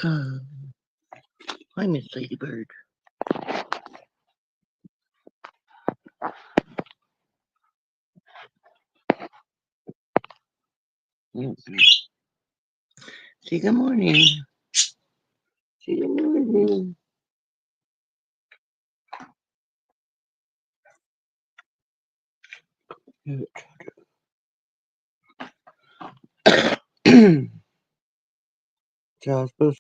Hi, Miss Ladybird. Say good morning. Say good morning. Jasper.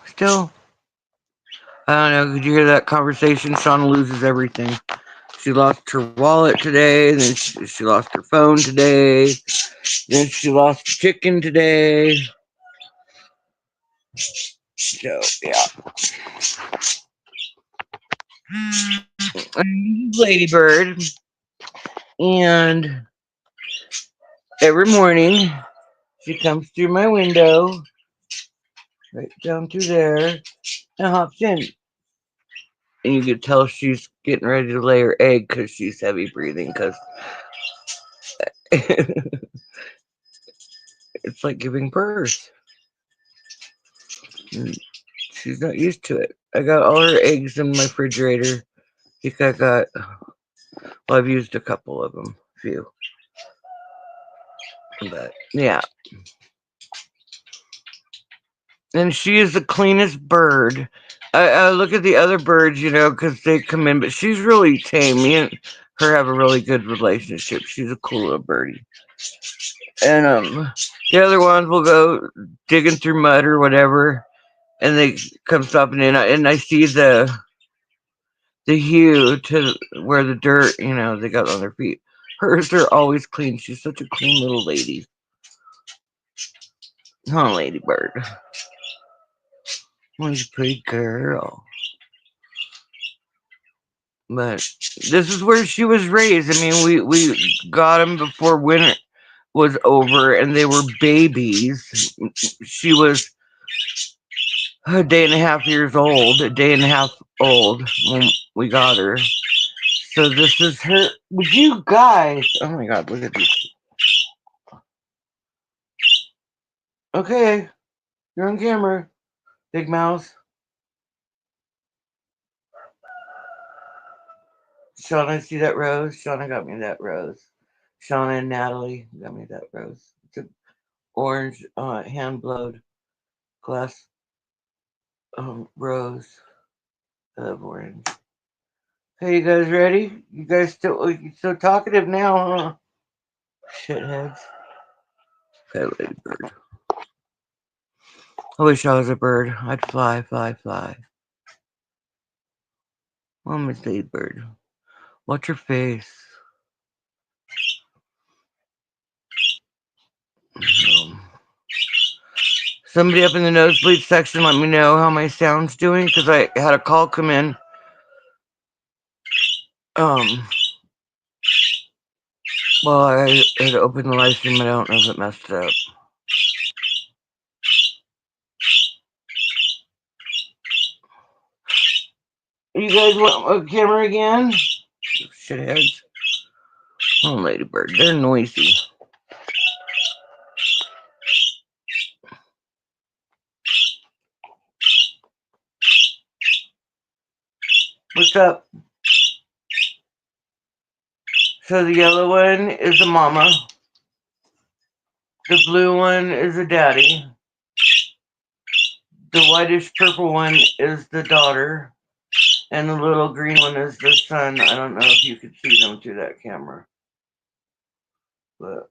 Still, I don't know. Could you hear that conversation? Shauna loses everything. She lost her wallet today, then she lost her phone today, then she lost the chicken today. So, yeah. Ladybird. And every morning, she comes through my window, right down through there, and hops in. And you could tell she's getting ready to lay her egg because she's heavy breathing. Because it's like giving birth. And she's not used to it. I got all her eggs in my refrigerator. I think I got, well, I've used a couple of them, few. But yeah. And she is the cleanest bird. I look at the other birds, because they come in, but she's really tame. Me and her have a really good relationship. She's a cool little birdie. And the other ones will go digging through mud or whatever, and they come stopping in, and I see the hue to where the dirt, they got on their feet. Hers are always clean. She's such a clean little lady. Huh, ladybird. She's a pretty girl. But this is where she was raised. I mean, we got them before winter was over, and they were babies. She was a day and a half years old, a day and a half old when we got her. So this is her. Would you guys? Oh my God! Look at these. Okay, you're on camera, Big Mouse. Shauna, see that rose? Shauna got me that rose. Shauna and Natalie got me that rose. It's an orange, hand blowed glass rose. I love orange. Hey, you guys ready? You guys still talkative now, huh? Shitheads. Hey, lady bird. I wish I was a bird. I'd fly, fly, fly. Oh, Miss Lady Bird. What's your face? Um, Somebody up in the nosebleed section let me know how my sound's doing because I had a call come in. Um, well, I had opened the live stream. I don't know if it messed it up. You guys want a camera again? Shitheads. Oh, ladybird, they're noisy. What's up? So the yellow one is the mama. The blue one is the daddy. The whitish purple one is the daughter. And the little green one is the son. I don't know if you could see them through that camera. But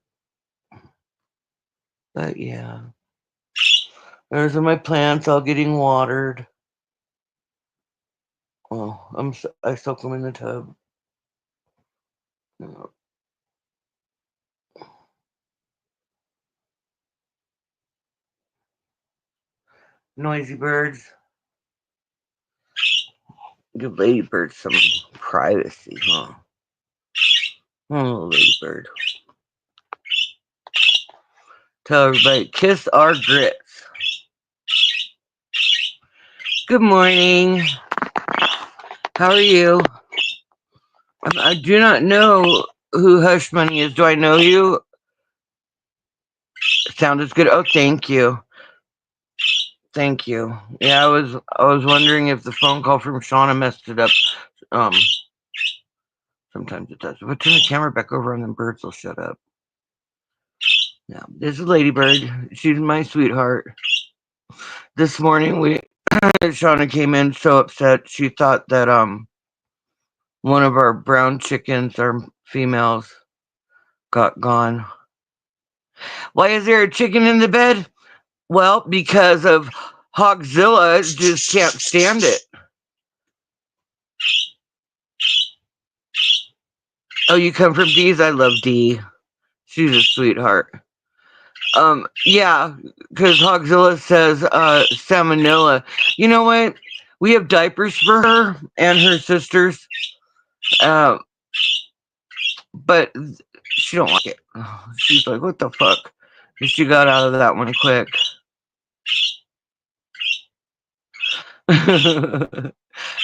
yeah. Those are my plants all getting watered. Oh, I soak them in the tub. Noisy birds. Give ladybirds some privacy, huh? Oh, ladybird. Tell everybody, kiss our grits. Good morning. How are you? I do not know who Hush Money is. Do I know you? Sounded good. Oh, thank you. Thank you. Yeah, I was wondering if the phone call from Shauna messed it up. Um, Sometimes it does. But turn the camera back over and then birds will shut up. Now, this is Ladybird. She's my sweetheart. This morning Shauna came in so upset. She thought that one of our brown chickens, our females, got gone. Why is there a chicken in the bed? Well, because of Hogzilla just can't stand it. Oh, you come from Dee's? I love Dee. She's a sweetheart. Yeah, because Hogzilla says salmonella. You know what? We have diapers for her and her sisters, uh, but she don't like it. She's like, "What the fuck?" And she got out of that one quick.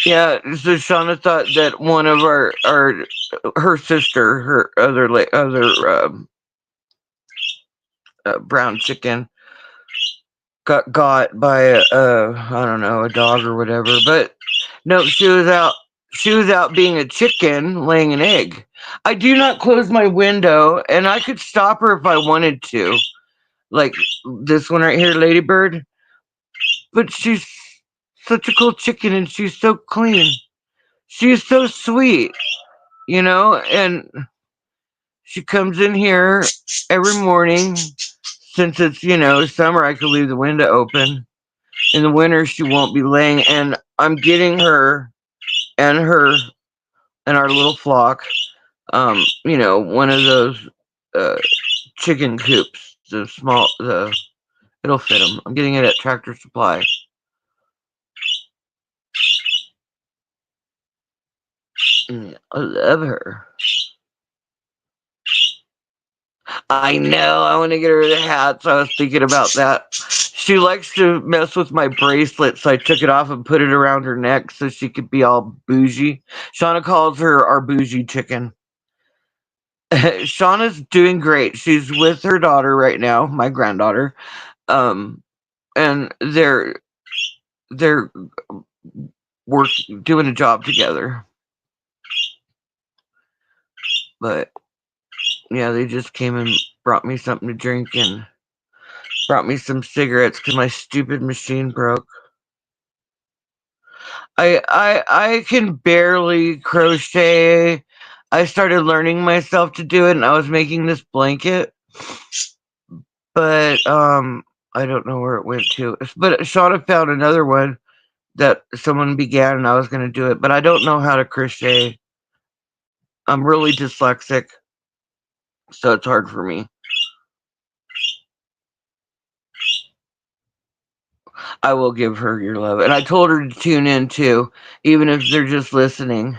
Yeah, so Shauna thought that one of her sister, her other brown chicken, got by I don't know, a dog or whatever. But no, she was out. She was out being a chicken laying an egg. I do not close my window, and I could stop her if I wanted to, like this one right here, Ladybird. But she's such a cool chicken, and she's so clean. She's so sweet, and she comes in here every morning. Since it's, summer, I could leave the window open. In the winter, she won't be laying, and I'm getting her and our little flock, one of those uh, chicken coops, it'll fit them. I'm getting it at Tractor Supply. I love her. I know. I want to get her the hat, so I was thinking about that. She likes to mess with my bracelet, so I took it off and put it around her neck so she could be all bougie. Shauna calls her our bougie chicken. Shauna's doing great. She's with her daughter right now, my granddaughter. And they're work doing a job together. But yeah, they just came and brought me something to drink and brought me some cigarettes because my stupid machine broke. I can barely crochet. I started learning myself to do it, and I was making this blanket, but I don't know where it went to. But Shauna found another one that someone began, and I was going to do it, but I don't know how to crochet. I'm really dyslexic, so it's hard for me. I will give her your love, and I told her to tune in too, even if they're just listening.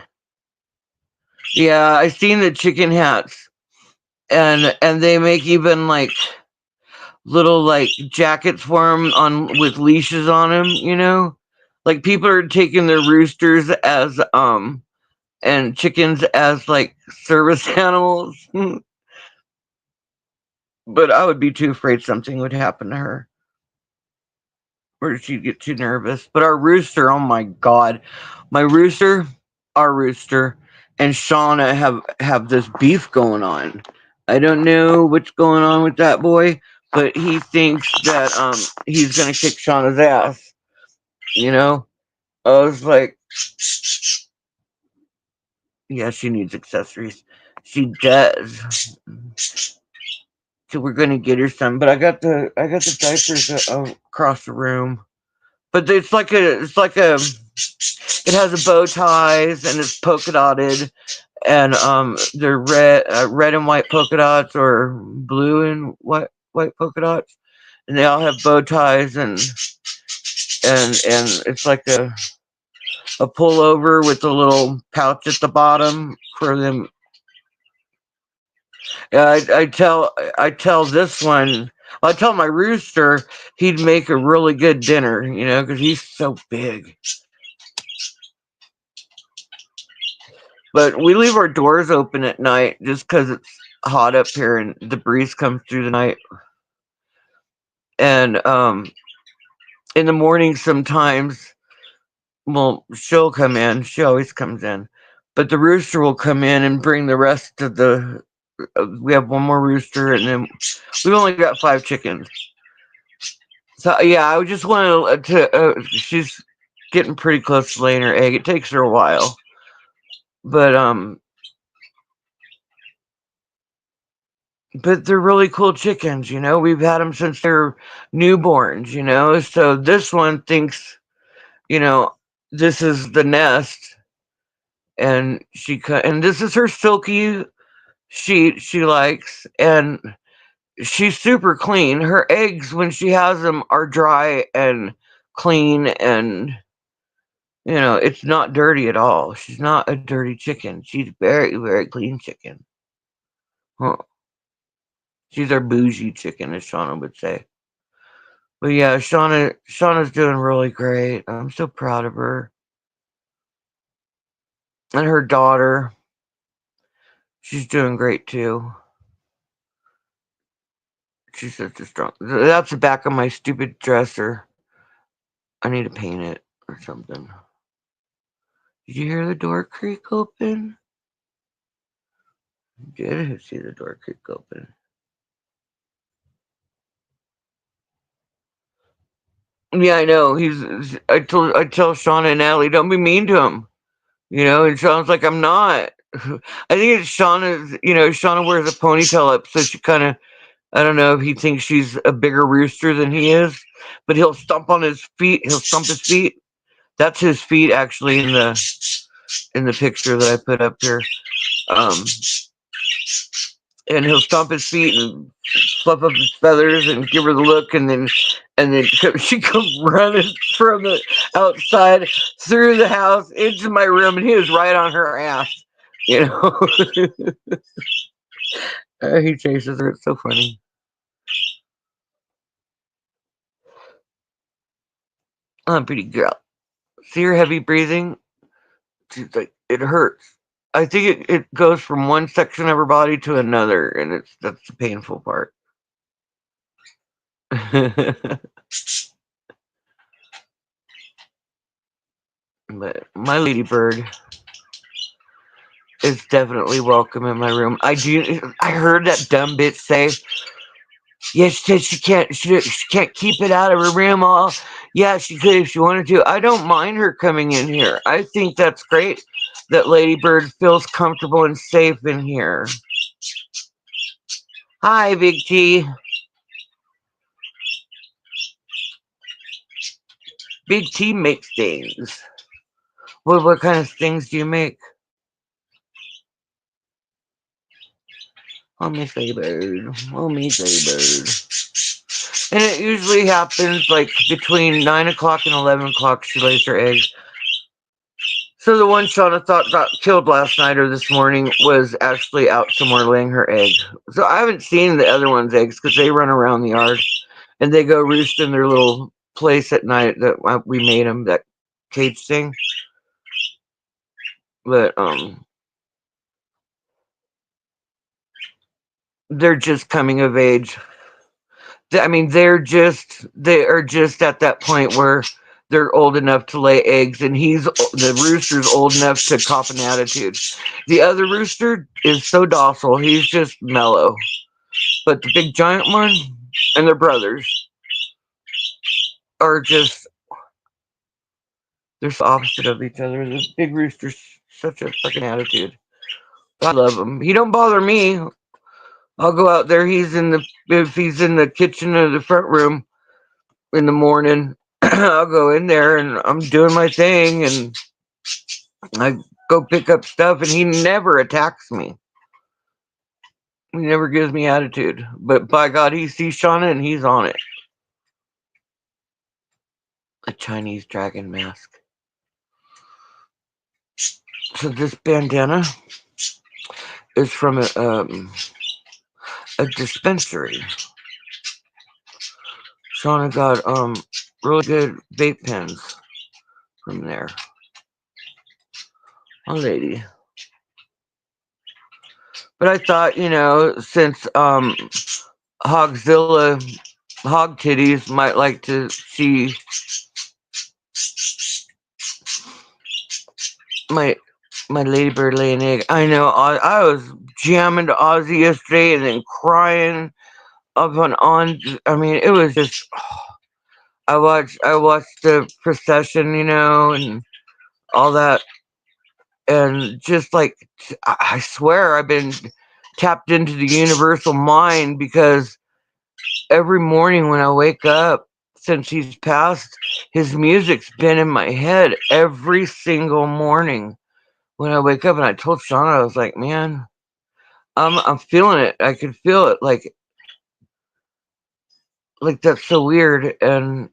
Yeah, I seen the chicken hats, and they make even like little like jackets for them on with leashes on them. Like people are taking their roosters as and chickens as like service animals. But I would be too afraid something would happen to her or she'd get too nervous. But our rooster, oh my god, my rooster, our rooster, and Shauna have this beef going on. I don't know what's going on with that boy, but he thinks that he's gonna kick Shauna's ass. You know, I was like, yeah, she needs accessories. She does. So we're gonna get her some. But I got the diapers across the room. But it's like a it has a bow ties and it's polka dotted and they're red and white polka dots or blue and white polka dots and they all have bow ties and it's like a pullover with a little pouch at the bottom for them. I tell this one. I tell my rooster he'd make a really good dinner, because he's so big. But we leave our doors open at night just because it's hot up here and the breeze comes through the night. And in the morning, sometimes, well, she'll come in. She always comes in. But the rooster will come in and bring the rest of the. We have one more rooster, and then we've only got 5 chickens. So yeah, I just wanted to. She's getting pretty close to laying her egg. It takes her a while, but they're really cool chickens. We've had them since they're newborns. So this one thinks, you know, this is the nest, and and this is her silky sheet she likes, and she's super clean. Her eggs, when she has them, are dry and clean, and it's not dirty at all. She's not a dirty chicken. She's very, very clean chicken. Huh. She's our bougie chicken, as Shauna would say. But yeah, Shauna's doing really great. I'm so proud of her. And her daughter, she's doing great too. She's such a strong. That's the back of my stupid dresser. I need to paint it or something. Did you hear the door creak open? Did see the door creak open? Yeah, I know. I tell Shauna and Natalie, don't be mean to him. And Shauna's like, I'm not. I think it's Shauna's. Shauna wears a ponytail up, so she kind of. I don't know if he thinks she's a bigger rooster than he is, but he'll stomp on his feet. He'll stomp his feet. That's his feet, actually, in the picture that I put up here. Um, and he'll stomp his feet and fluff up his feathers and give her the look, and then she comes running from the outside through the house into my room, and he was right on her ass. You know, he chases her. It's so funny. I'm a pretty girl. See her heavy breathing? She's like, it hurts. I think it goes from one section of her body to another, and that's the painful part. But my ladybird is definitely welcome in my room. I heard that dumb bitch say, yeah, she said she can't keep it out of her room all. Yeah, she could if she wanted to. I don't mind her coming in here. I think that's great that Ladybird feels comfortable and safe in here. Hi, Big T. Big T makes things. What kind of things do you make? Oh, Miss Ladybird. Oh, Miss Ladybird. And it usually happens like between 9 o'clock and 11 o'clock she lays her eggs. So the one Shauna thought got killed last night or this morning was actually out somewhere laying her egg. So I haven't seen the other one's eggs because they run around the yard and they go roost in their little place at night that we made them. That cage thing. But they're just coming of age. I mean, they are just at that point where they're old enough to lay eggs, and the rooster's old enough to cop an attitude. The other rooster is so docile; he's just mellow. But the big giant one and their brothers are just they're so opposite of each other. The big rooster's such a fucking attitude. I love him. He don't bother me. I'll go out there. If he's in the kitchen or the front room in the morning. I'll go in there and I'm doing my thing and I go pick up stuff and he never attacks me. He never gives me attitude. But by God, he sees Shauna and he's on it. A Chinese dragon mask. So this bandana is from a dispensary. Shauna got really good vape pens from there. Oh, lady. But I thought, since Hogzilla Hog Titties might like to see my my ladybird lay an egg. I know. I was jamming to Ozzy yesterday and then crying up on. I mean, it was just. I watched the procession, and all that, and just like I swear I've been tapped into the universal mind because every morning when I wake up since he's passed, his music's been in my head every single morning when I wake up. And I told Shauna, I was like, man, I'm feeling it. I can feel it. Like that's so weird. And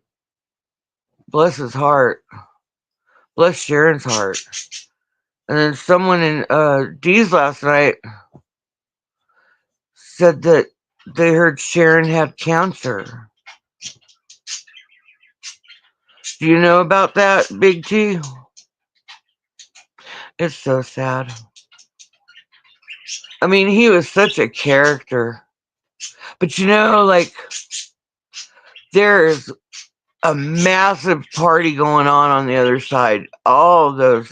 bless his heart, bless Sharon's heart. And then someone in D's last night said that they heard Sharon had cancer. Do you know about that, Big T? It's so sad. I mean, he was such a character. But like, there's a massive party going on the other side. All those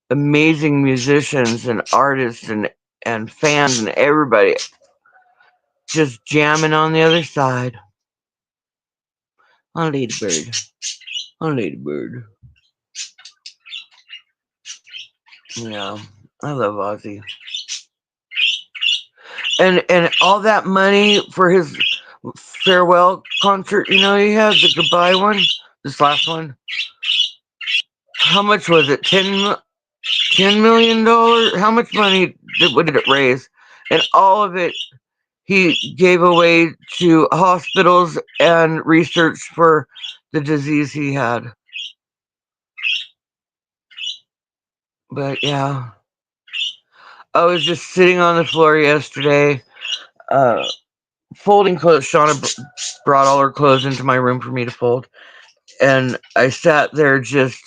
amazing musicians and artists and fans and everybody just jamming on the other side. On Ladybird. On Ladybird. Yeah, I love Ozzy. And all that money for his farewell concert, he had the goodbye one, this last one. How much was it? $10 million? How much money what did it raise? And all of it he gave away to hospitals and research for the disease he had. But yeah, I was just sitting on the floor yesterday, uh, folding clothes. Shauna brought all her clothes into my room for me to fold. And I sat there just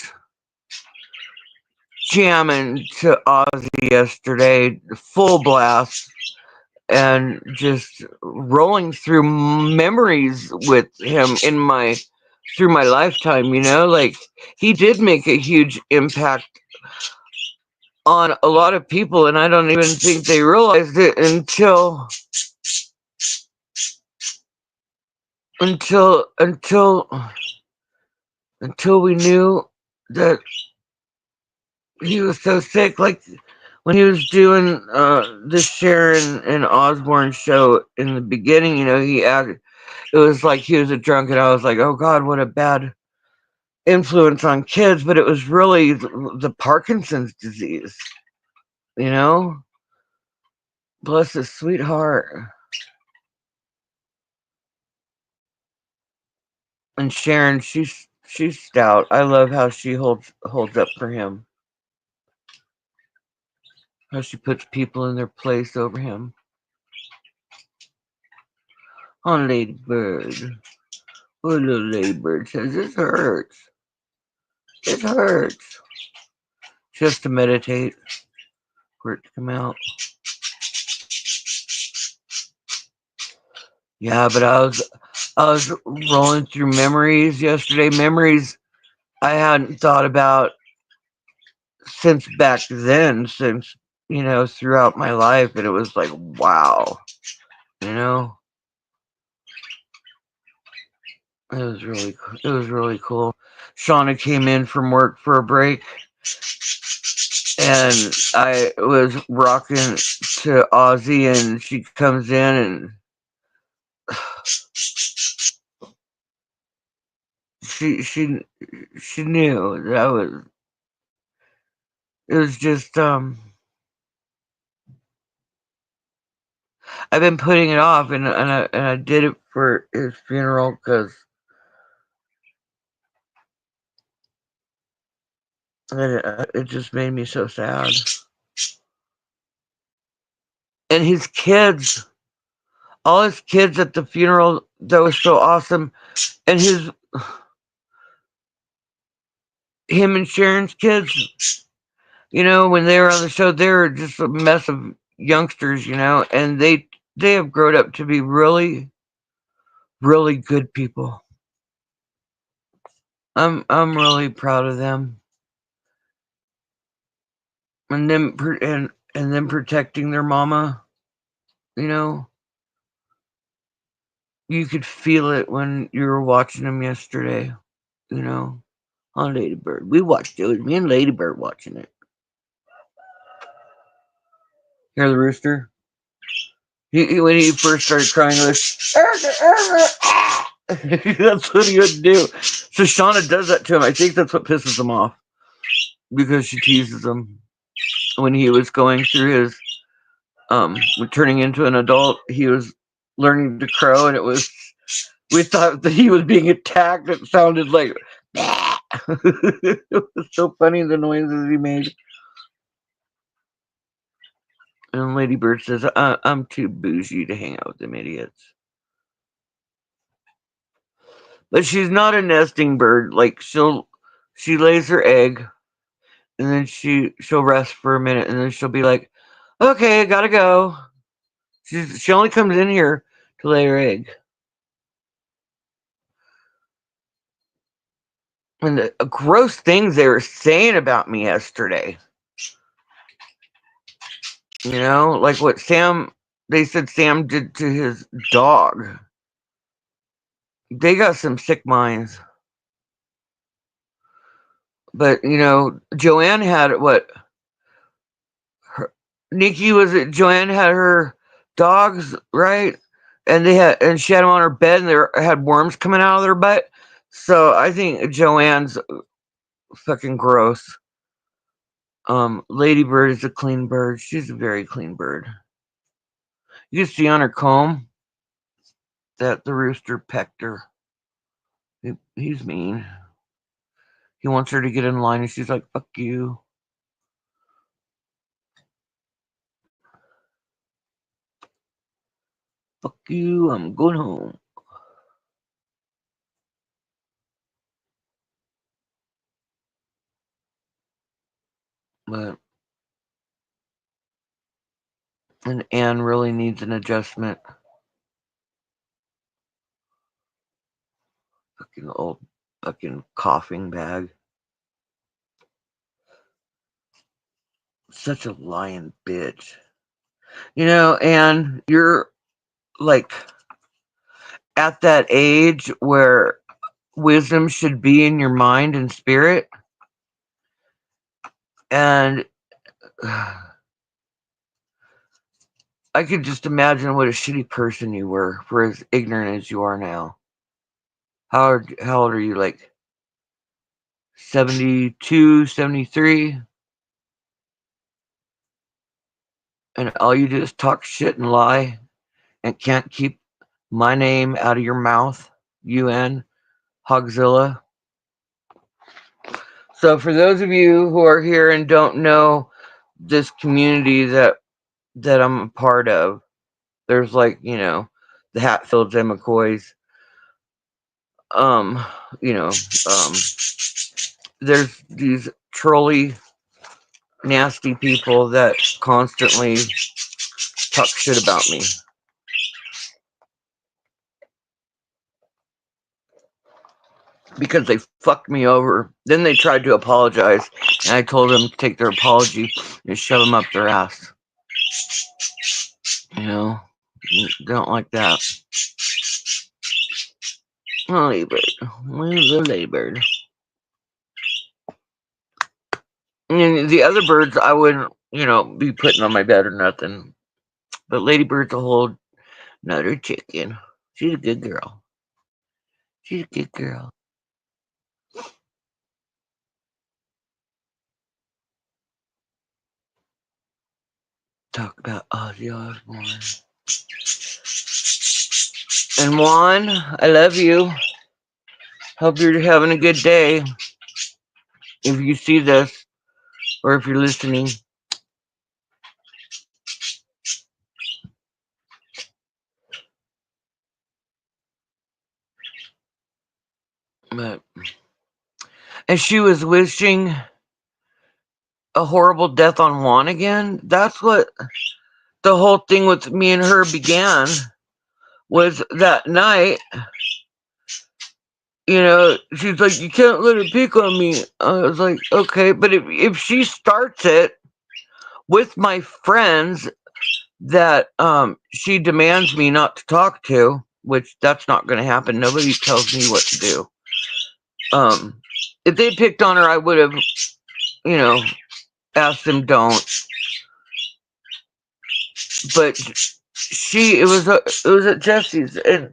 jamming to Ozzy yesterday, full blast, and just rolling through memories with him through my lifetime. Like he did make a huge impact on a lot of people, and I don't even think they realized it until until we knew that he was so sick. Like when he was doing the Sharon and Osborne show in the beginning, he acted. It was like he was a drunk, and I was like, "Oh God, what a bad influence on kids." But it was really the Parkinson's disease. You know, bless his sweet heart. And Sharon, she's stout. I love how she holds up for him. How she puts people in their place over him. On Lady Bird. Oh, little Lady Bird says this hurts. It hurts. Just to meditate for it to come out. Yeah, but I was rolling through memories yesterday. Memories I hadn't thought about since back then, since throughout my life, and it was like, wow, you know, it was really cool. Shauna came in from work for a break, and I was rocking to Ozzy, and she comes in, and she she she knew that I was. It was just I've been putting it off, and I did it for his funeral because it just made me so sad. And his kids, all his kids at the funeral, that was so awesome. And him and Sharon's kids, when they were on the show, they were just a mess of youngsters, and they have grown up to be really, really good people. I'm really proud of them, and them protecting their mama. You know, you could feel it when you were watching them yesterday. You know, on Ladybird, we watched it. It was me and Ladybird watching it. Hear the rooster? When he first started crying, he was that's what he would do. So Shauna does that to him. I think that's what pisses him off because she teases him when he was going through his turning into an adult. He was learning to crow, and it was we thought that he was being attacked. It sounded like it was so funny the noises he made. And Lady Bird says, "I'm too bougie to hang out with them idiots." But she's not a nesting bird. Like she lays her egg, and then she'll rest for a minute, and then she'll be like, "Okay, I gotta go." She only comes in here to lay her egg. And the gross things they were saying about me yesterday. Like what they said Sam did to his dog. They got some sick minds. But, Joanne had what? Nikki was it? Joanne had her dogs, right? And she had them on her bed, and they had worms coming out of their butt. So I think Joanne's fucking gross. Lady Bird is a clean bird. She's a very clean bird. You see on her comb that the rooster pecked her. He's mean. He wants her to get in line, and she's like, "Fuck you, fuck you. I'm going home." But and Anne really needs an adjustment. Fucking old, fucking coughing bag. Such a lying bitch. Anne, you're like at that age where wisdom should be in your mind and spirit, and I could just imagine what a shitty person you were for as ignorant as you are now. How old are you? Like 72, 73, and all you do is talk shit and lie and can't keep my name out of your mouth, UN, Hogzilla. So for those of you who are here and don't know this community that I'm a part of, there's like, the Hatfields and McCoys, um, you know, um, there's these trolley, nasty people that constantly talk shit about me because they fucked me over. Then they tried to apologize, and I told them to take their apology and shove them up their ass. You know, don't like that. Oh, Labored. Where's the Labored? And the other birds, I wouldn't, be putting on my bed or nothing. But Ladybird's a whole another chicken. She's a good girl. She's a good girl. Talk about Ozzy Osbourne. And Juan, I love you. Hope you're having a good day. If you see this, or if you're listening. But, and she was wishing a horrible death on Juan again. That's what the whole thing with me and her began. Was that night, she's like, you can't let her pick on me. I was like, okay, but if she starts it with my friends that she demands me not to talk to, which that's not going to happen. Nobody tells me what to do. If they picked on her, I would have, you know, asked them don't. But it was at Jesse's, and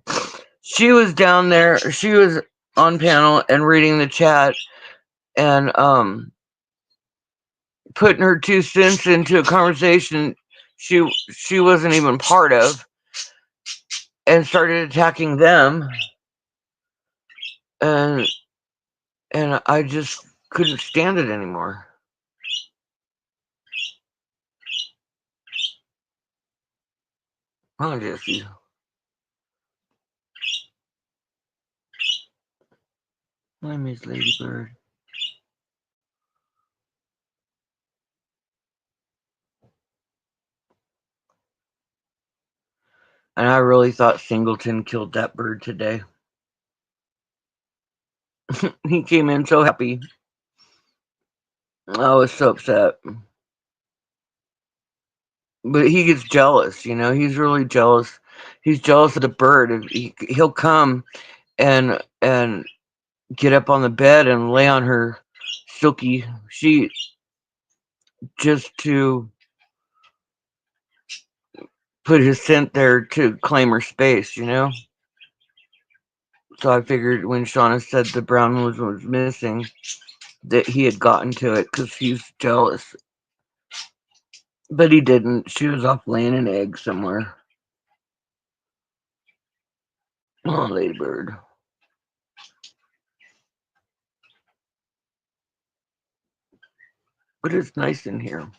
she was down there. She was on panel and reading the chat, and putting her 2 cents into a conversation she wasn't even part of, and started attacking them, and I just couldn't stand it anymore. Oh, Jesse. I miss Ladybird. And I really thought Singleton killed that bird today. He came in so happy. I was so upset. But he gets jealous, he's really jealous. He's jealous of the bird. And he'll come and get up on the bed and lay on her silky sheet just to put his scent there to claim her space. So I figured when Shauna said the brown nose was missing, that he had gotten to it because he's jealous. But he didn't. She was off laying an egg somewhere. Oh, Ladybird. But it's nice in here.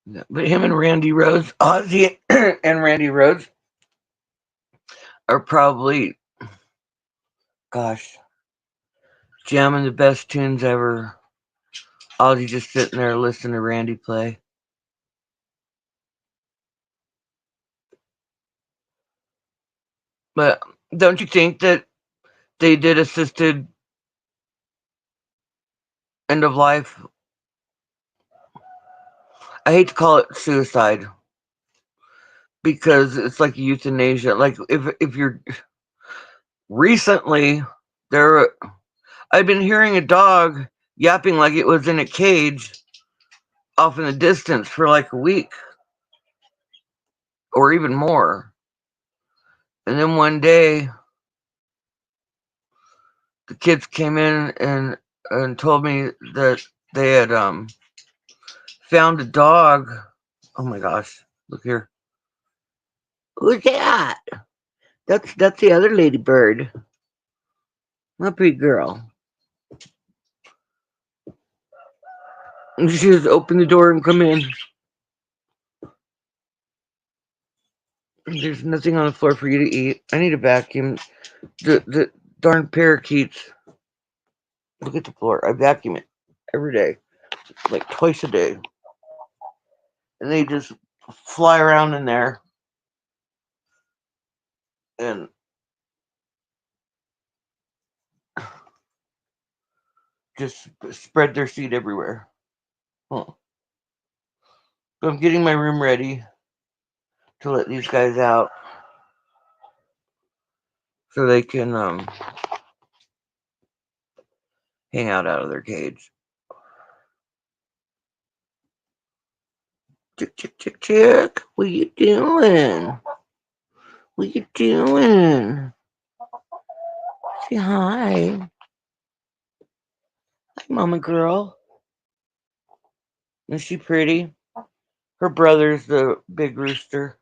Yeah, but him and Randy Rhodes, Ozzy and Randy Rhodes are probably, gosh, jamming the best tunes ever. Ozzy just sitting there listening to Randy play. But don't you think that they did assisted end of life? I hate to call it suicide because it's like euthanasia. Like if you're recently there, I've been hearing a dog yapping like it was in a cage off in the distance for like a week or even more. And then one day the kids came in and told me that they had found a dog. Oh my gosh, look here. Who's that? That's the other ladybird. A pretty girl. And she just open the door and come in. There's nothing on the floor for you to eat. I need a vacuum. The darn parakeets. Look at the floor. I vacuum it every day, like twice a day, and they just fly around in there and just spread their seed everywhere. Huh. So I'm getting my room ready to let these guys out so they can hang out of their cage. Chick, chick, chick, chick. What you doing? What you doing? Say hi. Hi, mama girl. Is she pretty? Her brother's the big rooster.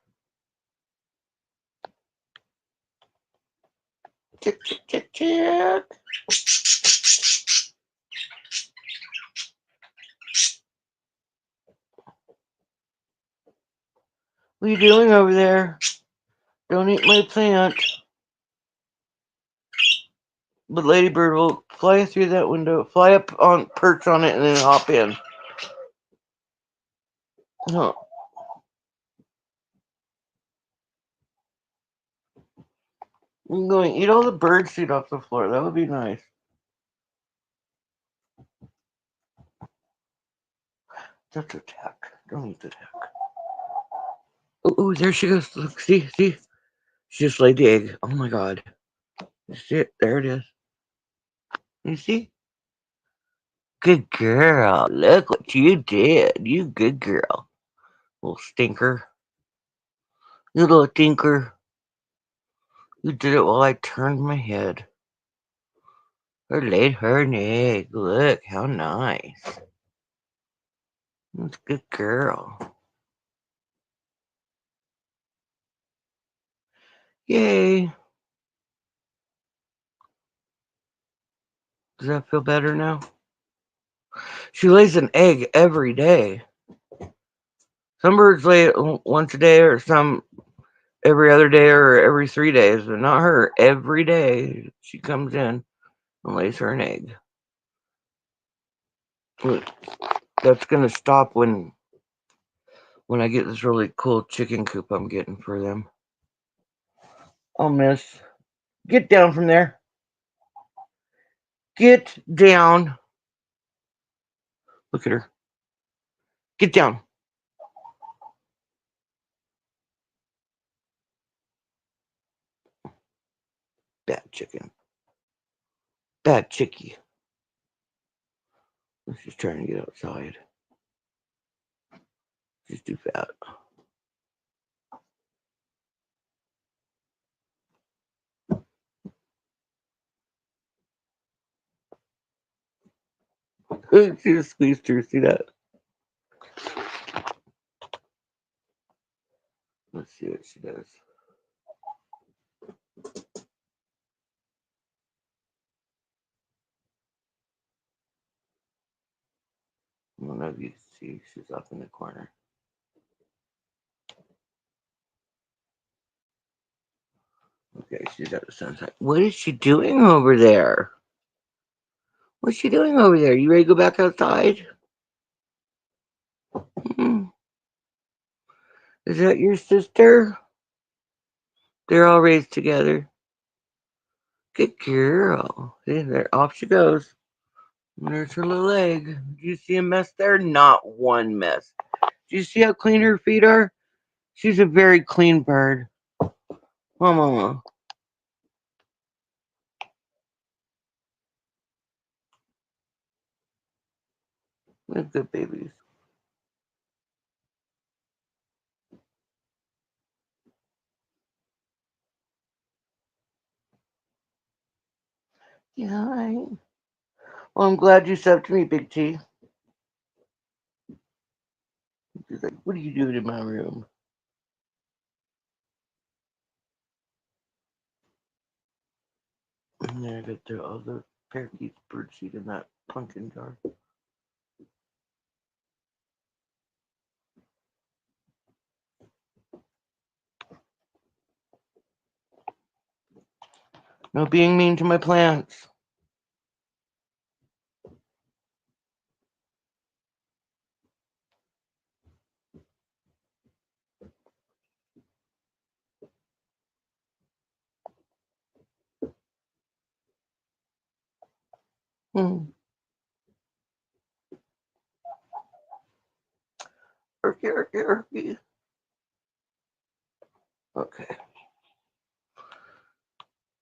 Chick, chick, chick, chick. What are you doing over there? Don't eat my plant. But Ladybird will fly through that window, fly up on, perch on it, and then hop in. Huh. I'm going to eat all the bird seed off the floor. That would be nice. That's a tack. Don't eat the tack. Oh, there she goes. Look, see? She just laid the egg. Oh my god. You see it? There it is. You see? Good girl. Look what you did. You good girl. Little stinker. You little tinker. You did it while I turned my head. Her laid her an egg. Look, how nice. That's a good girl. Yay. Does that feel better now? She lays an egg every day. Some birds lay it once a day, or some every other day, or every 3 days, but not her. Every day she comes in and lays her an egg. Look, that's gonna stop when I get this really cool chicken coop I'm getting for them. Oh, miss. Get down from there. Get down. Look at her. Get down. Bad chicken. Bad chickie. She's trying to get outside. She's too fat. She just squeezed her. See that? Let's see what she does. I don't know if you can see. She's up in the corner. Okay, she's at the sunset. What is she doing over there? What's she doing over there? You ready to go back outside? Hmm. Is that your sister? They're all raised together. Good girl. See, there, off she goes. And there's her little leg. Do you see a mess there? Not one mess. Do you see how clean her feet are? She's a very clean bird. Mama. They're good babies. Yeah, well, I'm glad you stepped to me, Big T. She's like, what are you doing in my room? And there I got all the parakeets bird seed in that pumpkin jar. No being mean to my plants. Hmm. Erky. Okay.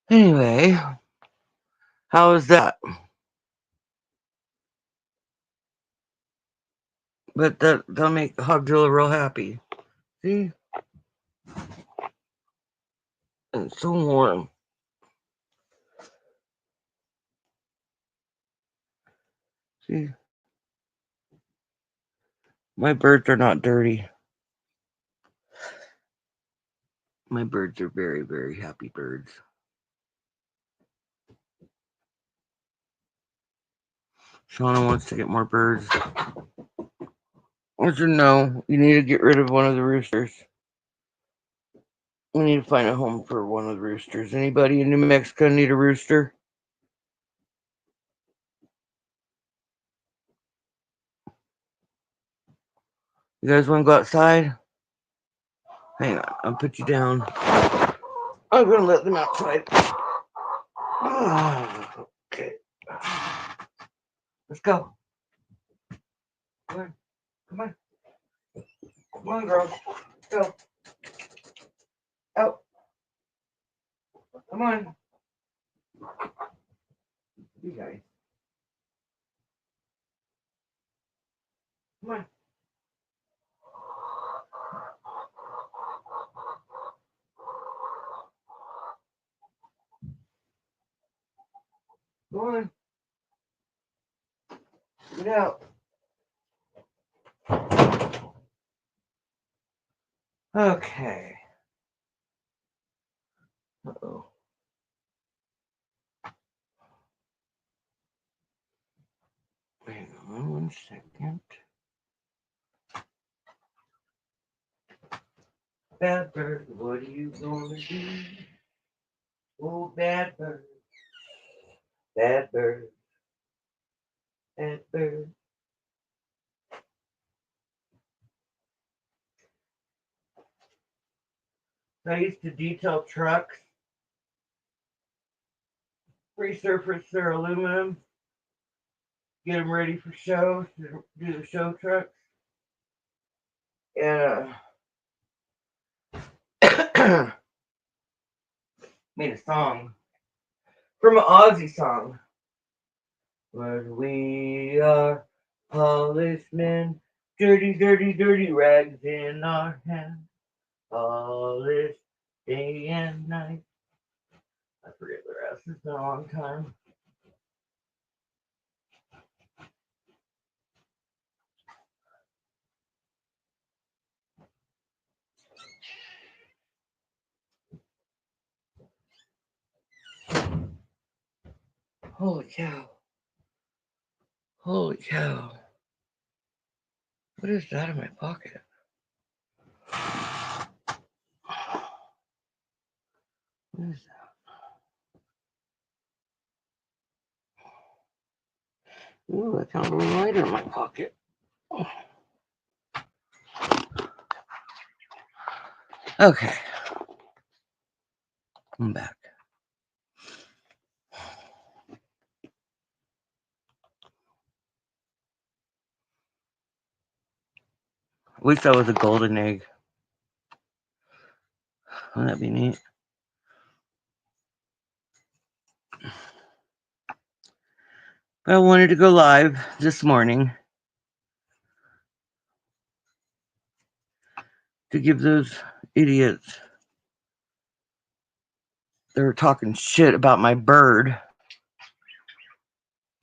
Anyway, how is that? But that'll make Hogzilla real happy. See? And it's so warm. See? My birds are not dirty. My birds are very, very happy birds. Shauna wants to get more birds. I said, no, you need to get rid of one of the roosters. We need to find a home for one of the roosters. Anybody in New Mexico need a rooster? You guys want to go outside? Hang on, I'll put you down. I'm going to let them outside. Okay. Let's go. Come on. Come on. Come on, girls. Let's go. Out. Come on. You guys. Come on. Go on. Get out. Okay. Uh-oh. Hang on 1 second. Bad bird, what are you gonna do? Oh, bad bird, bad bird, bad bird. I used to detail trucks, resurface their aluminum, get them ready for shows, to do the show trucks. And made a song from an Ozzy song. But we are polished men, dirty, dirty, dirty rags in our hands, polished day and night. I forget the rest. It's been a long time. Holy cow. Holy cow. What is that in my pocket? What is that? Ooh, I found a lighter in my pocket. Okay. I'm back. I wish that was a golden egg. Wouldn't that be neat? But I wanted to go live this morning to give those idiots that were talking shit about my bird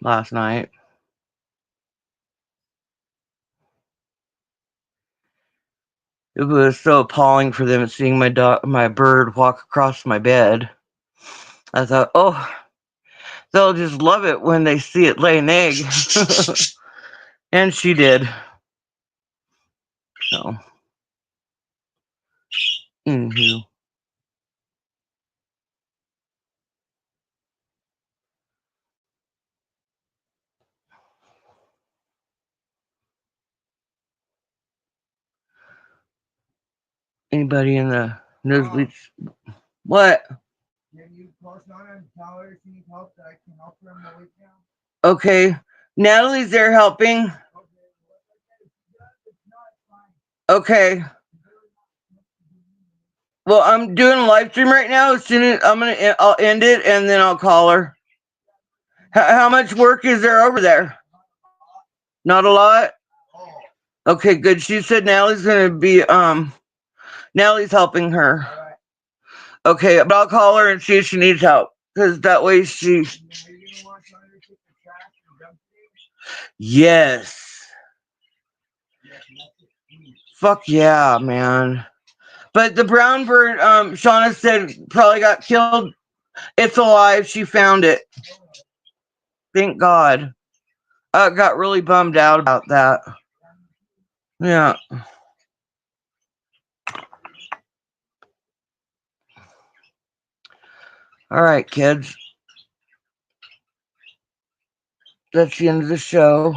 last night. It was so appalling for them seeing my bird walk across my bed. I thought, oh, they'll just love it when they see it lay an egg. And she did. So, anywho. Anybody in the nosebleeds? What? Okay. Natalie's there helping. Okay. Well, I'm doing a live stream right now. As soon as I'll end it and then I'll call her. How much work is there over there? Not a lot. Okay, good. She said Natalie's gonna be Natalie's helping her. Okay, but I'll call her and see if she needs help because that way she. Yes. Fuck yeah, man. But the brown bird, Shauna said probably got killed. It's alive. She found it. Thank God. I got really bummed out about that. Yeah. All right, kids. That's the end of the show.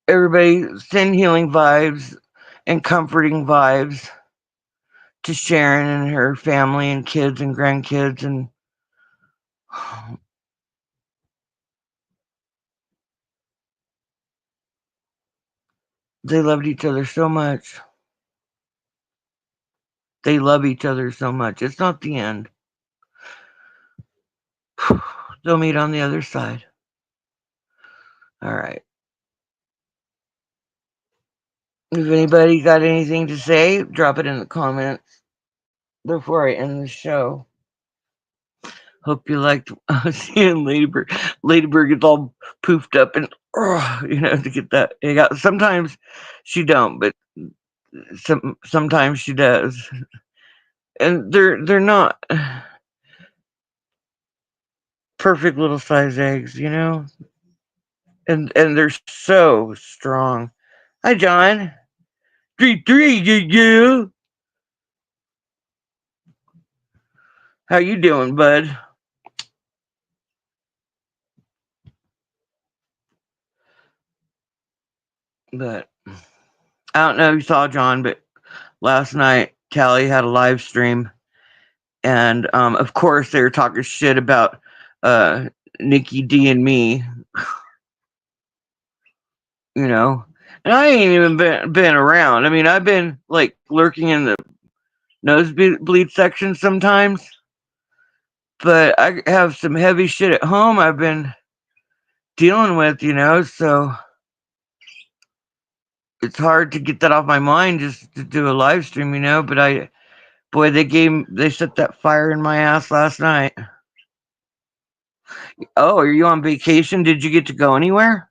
Everybody send healing vibes and comforting vibes to Sharon and her family and kids and grandkids and they loved each other so much. They love each other so much. It's not the end. They'll meet on the other side. All right. If anybody got anything to say, drop it in the comments before I end the show. Hope you liked seeing Ladybird. Ladybird gets all poofed up and to get that. Sometimes she don't, but sometimes she does, and they're not perfect little size eggs, and they're so strong. Hi, John. 3-3, you. How you doing, bud? But I don't know if you saw John, but last night Callie had a live stream, and of course they were talking shit about uh, Nikki D and me, you know. And I ain't even been around. I mean, I've been like lurking in the nosebleed section sometimes, but I have some heavy shit at home I've been dealing with, so it's hard to get that off my mind just to do a live stream, but boy, they set that fire in my ass last night. Oh, are you on vacation? Did you get to go anywhere?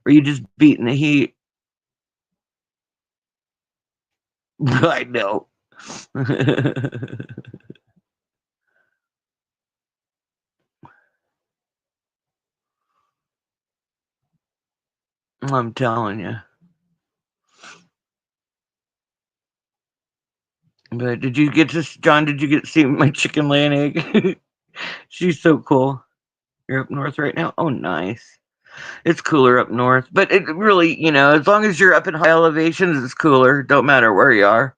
Or are you just beating the heat? I know. I'm telling you. But John, did you get to see my chicken laying egg? She's so cool. You're up north right now? Oh, nice. It's cooler up north. But it really, as long as you're up in high elevations, it's cooler. Don't matter where you are.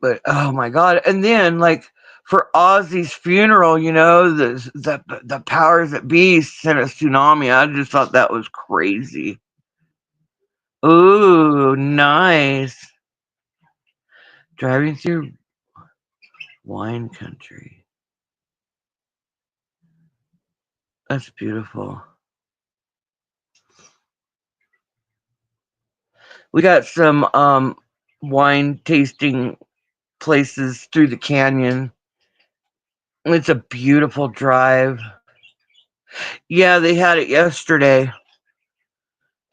But oh my God. And then, like, for Ozzy's funeral, the powers that be sent a tsunami. I just thought that was crazy. Ooh, nice. Driving through wine country. That's beautiful. We got some wine tasting places through the canyon. It's a beautiful drive. Yeah, they had it yesterday.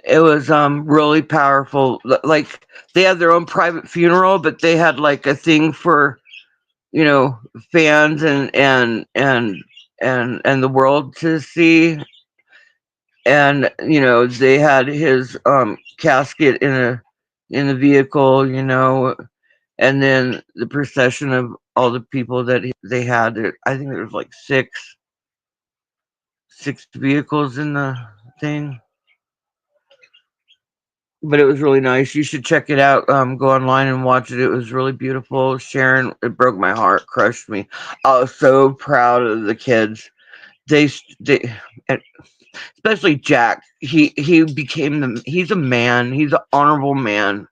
It was really powerful. Like they had their own private funeral, but they had like a thing for you know fans and the world to see. And they had his casket in the vehicle, and then the procession of all the people that they had. I think there was like six vehicles in the thing. but it was really nice. You should check it out. Go online and watch it. It was really beautiful. Sharon, it broke my heart, crushed me. I was so proud of the kids. They, and especially Jack. He became He's a man. He's an honorable man.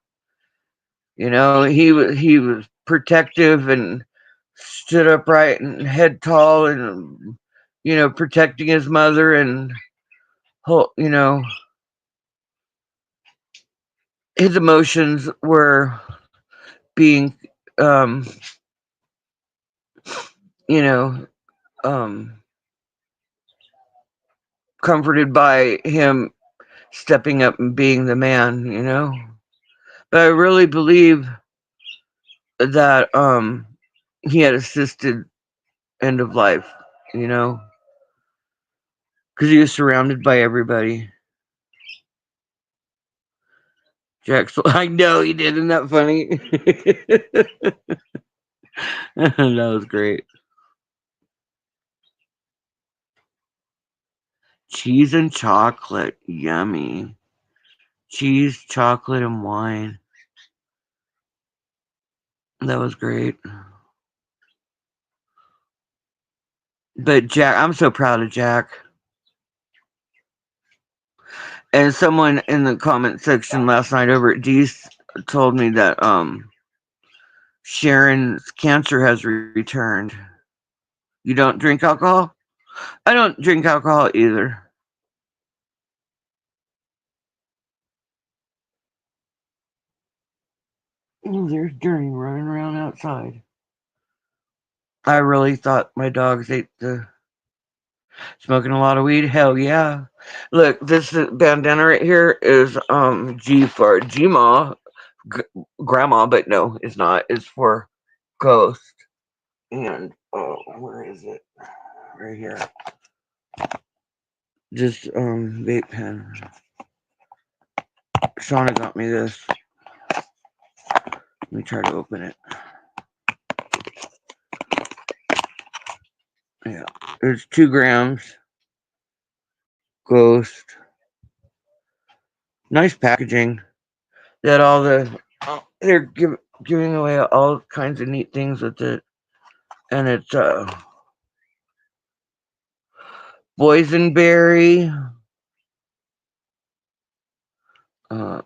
You know, he was protective and stood upright and head tall and protecting his mother and you know his emotions were being um you know um comforted by him stepping up and being the man. But I really believe that he had assisted end of life, you know, because he was surrounded by everybody. Jackson, I know he did. Isn't that funny? That was great. Cheese and chocolate, yummy. Cheese, chocolate, and wine. That was great. But Jack, I'm so proud of Jack. And someone in the comment section last night over at Dee's told me that Sharon's cancer has returned. You don't drink alcohol? I don't drink alcohol either. Oh, there's Dirty running around outside. I really thought my dogs ate the smoking a lot of weed. Hell yeah! Look, this bandana right here is G for Gma, g- grandma, but no, it's not. It's for Ghost. And where is it? Right here. Just vape pen. Shauna got me this. Let me try to open it. Yeah, it's 2 grams. Ghost. Nice packaging. That all they're giving away all kinds of neat things with it, and it's boysenberry, uh,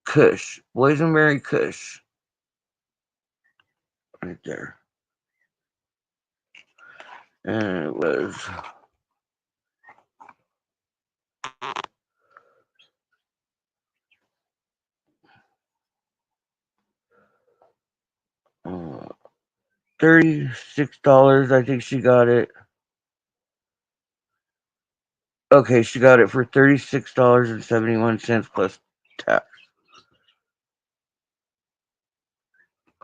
Kush, boysenberry Kush, right there, and it was uh, $36. I think she got it. Okay, she got it for $36.71 plus tax.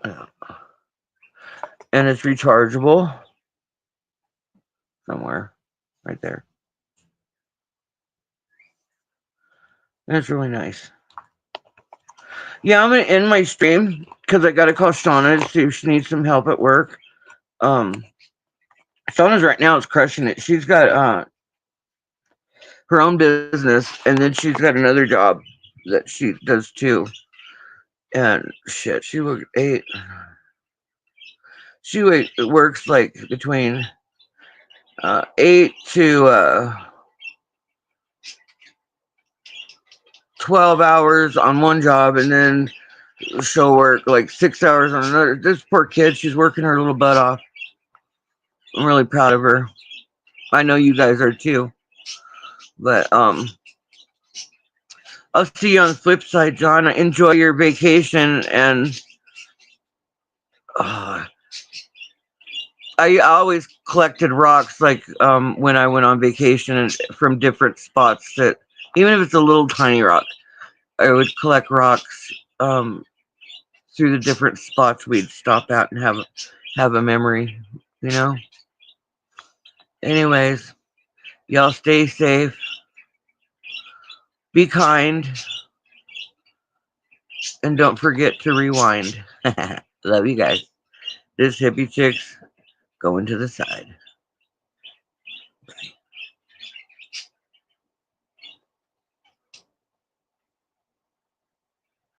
Yeah. And it's rechargeable somewhere, right there. And it's really nice. Yeah, I'm gonna end my stream because I gotta call Shauna to see if she needs some help at work. Um, Shauna's right now is crushing it. She's got her own business, and then she's got another job that she does too. And shit, works like between 8 to 12 hours on one job, and then she'll work like 6 hours on another. This poor kid, she's working her little butt off. I'm really proud of her. I know you guys are too. But I'll see you on the flip side, John. Enjoy your vacation, and uh, I always collected rocks like when I went on vacation and from different spots that even if it's a little tiny rock, I would collect rocks through the different spots we'd stop at and have a memory, you know. Anyways, y'all stay safe, be kind, and don't forget to rewind. Love you guys. This hippie chick's going to the side.